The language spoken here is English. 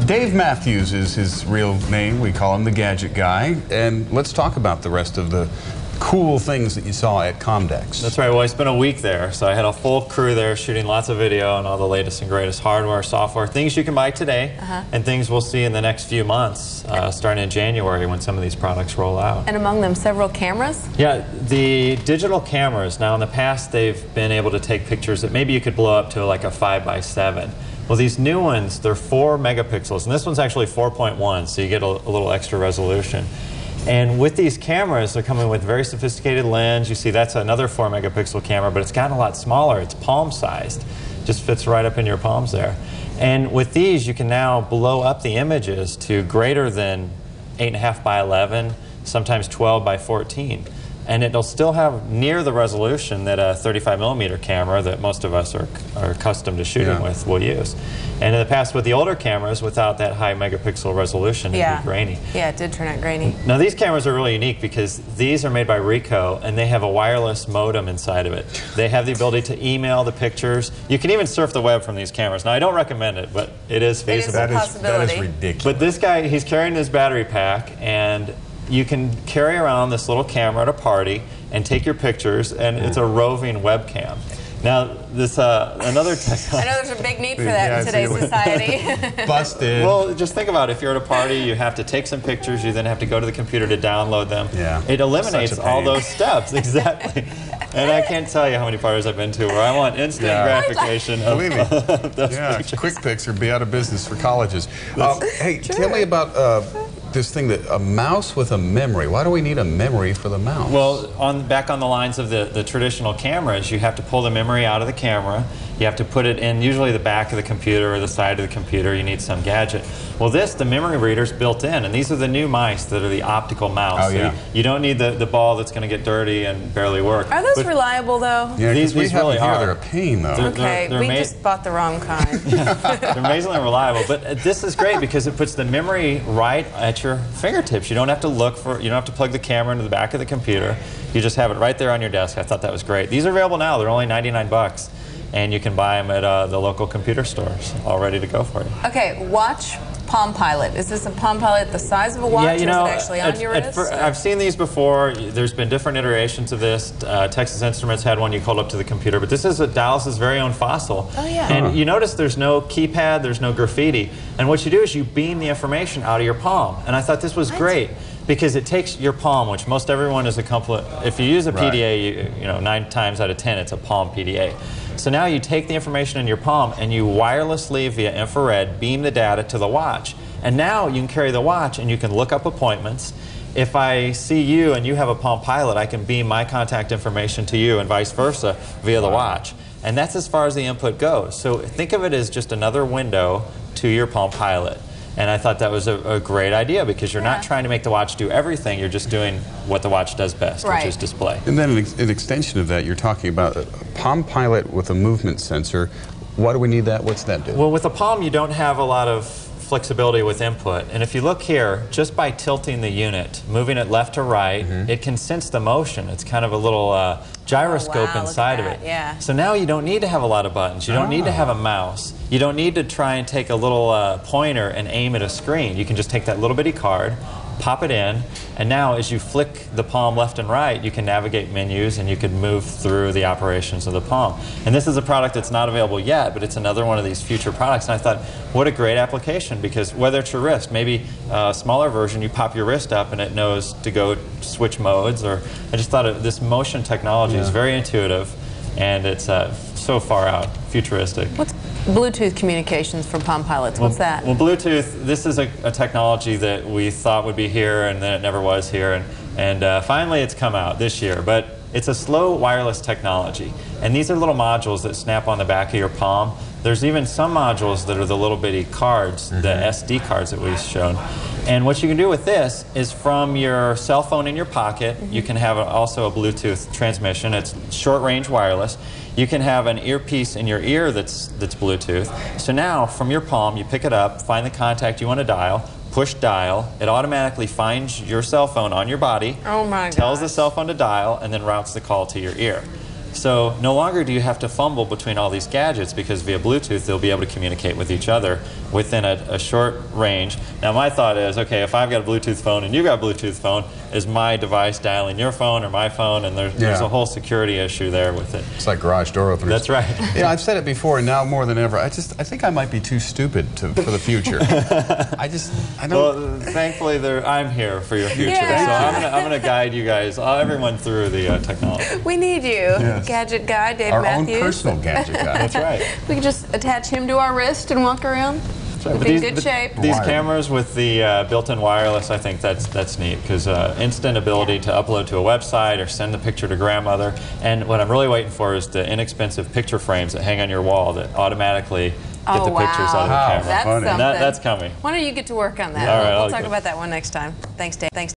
Dave Mathews is his real name. We call him the Gadget Guy. And let's talk about the rest of the cool things that you saw at COMDEX. That's right. Well, I spent a week there, so I had a full crew there shooting lots of video and all the latest and greatest hardware, software, things you can buy today, and things we'll see in the next few months, starting in January when some of these products roll out. And among them, several cameras? Yeah, the digital cameras. Now, in the past, they've been able to take pictures that maybe you could blow up to like a 5x7. Well, these new ones, they're 4 megapixels, and this one's actually 4.1, so you get a little extra resolution. And with these cameras, they're coming with very sophisticated lens. You see that's another 4 megapixel camera, but it's gotten a lot smaller. It's palm-sized. Just fits right up in your palms there. And with these, you can now blow up the images to greater than 8.5 by 11, sometimes 12 by 14. And it'll still have near the resolution that a 35mm camera that most of us are accustomed to shooting with will use. And in the past, with the older cameras, without that high megapixel resolution, it'd be grainy. Yeah, it did turn out grainy. Now, these cameras are really unique because these are made by Ricoh, and they have a wireless modem inside of it. They have the ability to email the pictures. You can even surf the web from these cameras. Now, I don't recommend it, but it is feasible. It is a possibility. That is ridiculous. But this guy, he's carrying his battery pack, and you can carry around this little camera at a party and take your pictures, and it's a roving webcam. Now, this another technology. I know there's a big need for that in today's society. Busted. Well, just think about it. If you're at a party, you have to take some pictures. You then have to go to the computer to download them. Yeah. It eliminates all those steps. Exactly. And I can't tell you how many parties I've been to where I want instant gratification of those pictures. Quick pics or be out of business for colleges. Hey, tell me about this thing, that a mouse with a memory. Why do we need a memory for the mouse? Well, back on the lines of the traditional cameras, you have to pull the memory out of the camera. You have to put it in usually the back of the computer or the side of the computer. You need some gadget. Well, the memory reader's built in, and these are the new mice that are the Optical Mouse. Oh, yeah. So you don't need the ball that's going to get dirty and barely work. Are those reliable, though? Yeah, these really are. They're a pain, though. Okay, we just bought the wrong kind. They're amazingly reliable, but this is great because it puts the memory right at your fingertips. You don't have to look for, you don't have to plug the camera into the back of the computer. You just have it right there on your desk. I thought that was great. These are available now. They're only 99 bucks. And you can buy them at the local computer stores, all ready to go for you. Okay, watch Palm Pilot. Is this a Palm Pilot the size of a watch, or is it actually on your wrist? I've seen these before. There's been different iterations of this. Texas Instruments had one you called up to the computer, but this is Dallas's very own Fossil. Oh, yeah. And you notice there's no keypad, there's no graffiti. And what you do is you beam the information out of your palm. And I thought this was great, because it takes your palm, which most everyone is if you use a PDA, you know, 9 times out of 10, it's a palm PDA. So now you take the information in your palm and you wirelessly, via infrared, beam the data to the watch. And now you can carry the watch and you can look up appointments. If I see you and you have a Palm Pilot, I can beam my contact information to you and vice versa via the watch. And that's as far as the input goes. So think of it as just another window to your Palm Pilot. And I thought that was a great idea, because you're not trying to make the watch do everything. You're just doing what the watch does best, which is display. And then an extension of that, you're talking about a Palm Pilot with a movement sensor. Why do we need that? What's that do? Well, with a Palm, you don't have a lot of flexibility with input. And if you look here, just by tilting the unit, moving it left to right, it can sense the motion. It's kind of a little gyroscope inside of it. Yeah. So now you don't need to have a lot of buttons. You don't need to have a mouse. You don't need to try and take a little pointer and aim at a screen. You can just take that little bitty card, pop it in, and now as you flick the palm left and right, you can navigate menus and you can move through the operations of the palm. And this is a product that's not available yet, but it's another one of these future products. And I thought, what a great application, because whether it's your wrist, maybe a smaller version, you pop your wrist up and it knows to go switch modes, or I just thought this motion technology is very intuitive, and it's so far out, futuristic. What's Bluetooth communications for Palm Pilots? What's that? Well, Bluetooth, this is a technology that we thought would be here, and then it never was here, and finally it's come out this year. But it's a slow wireless technology, and these are little modules that snap on the back of your palm. There's even some modules that are the little bitty cards, the SD cards that we've shown. And what you can do with this is, from your cell phone in your pocket, you can have also a Bluetooth transmission. It's short-range wireless. You can have an earpiece in your ear that's Bluetooth. So now, from your palm, you pick it up, find the contact you want to dial, push dial. It automatically finds your cell phone on your body, tells the cell phone to dial, and then routes the call to your ear. So no longer do you have to fumble between all these gadgets, because via Bluetooth they'll be able to communicate with each other within a short range. Now my thought is, okay, if I've got a Bluetooth phone and you got a Bluetooth phone, is my device dialing your phone or my phone? And there's a whole security issue there with it. It's like garage door openers. That's right. Yeah, I've said it before, and now more than ever, I think I might be too stupid for the future. I don't. Well, thankfully I'm here for your future, Yeah. so I'm gonna guide you guys, everyone through the technology. We need you, Yes. gadget guy, Dave Our Mathews. own personal gadget guy. That's right. We can just attach him to our wrist and walk around. We'll be in good shape. These Wired. cameras with the built-in wireless, I think that's neat, because instant ability to upload to a website or send the picture to grandmother. And what I'm really waiting for is the inexpensive picture frames that hang on your wall that automatically get the pictures out of the Wow. camera. That's Funny. something. And that's coming. Why don't you get to work on that? All right, we'll I'll talk go. about that one next time. Thanks, Dave. Thanks.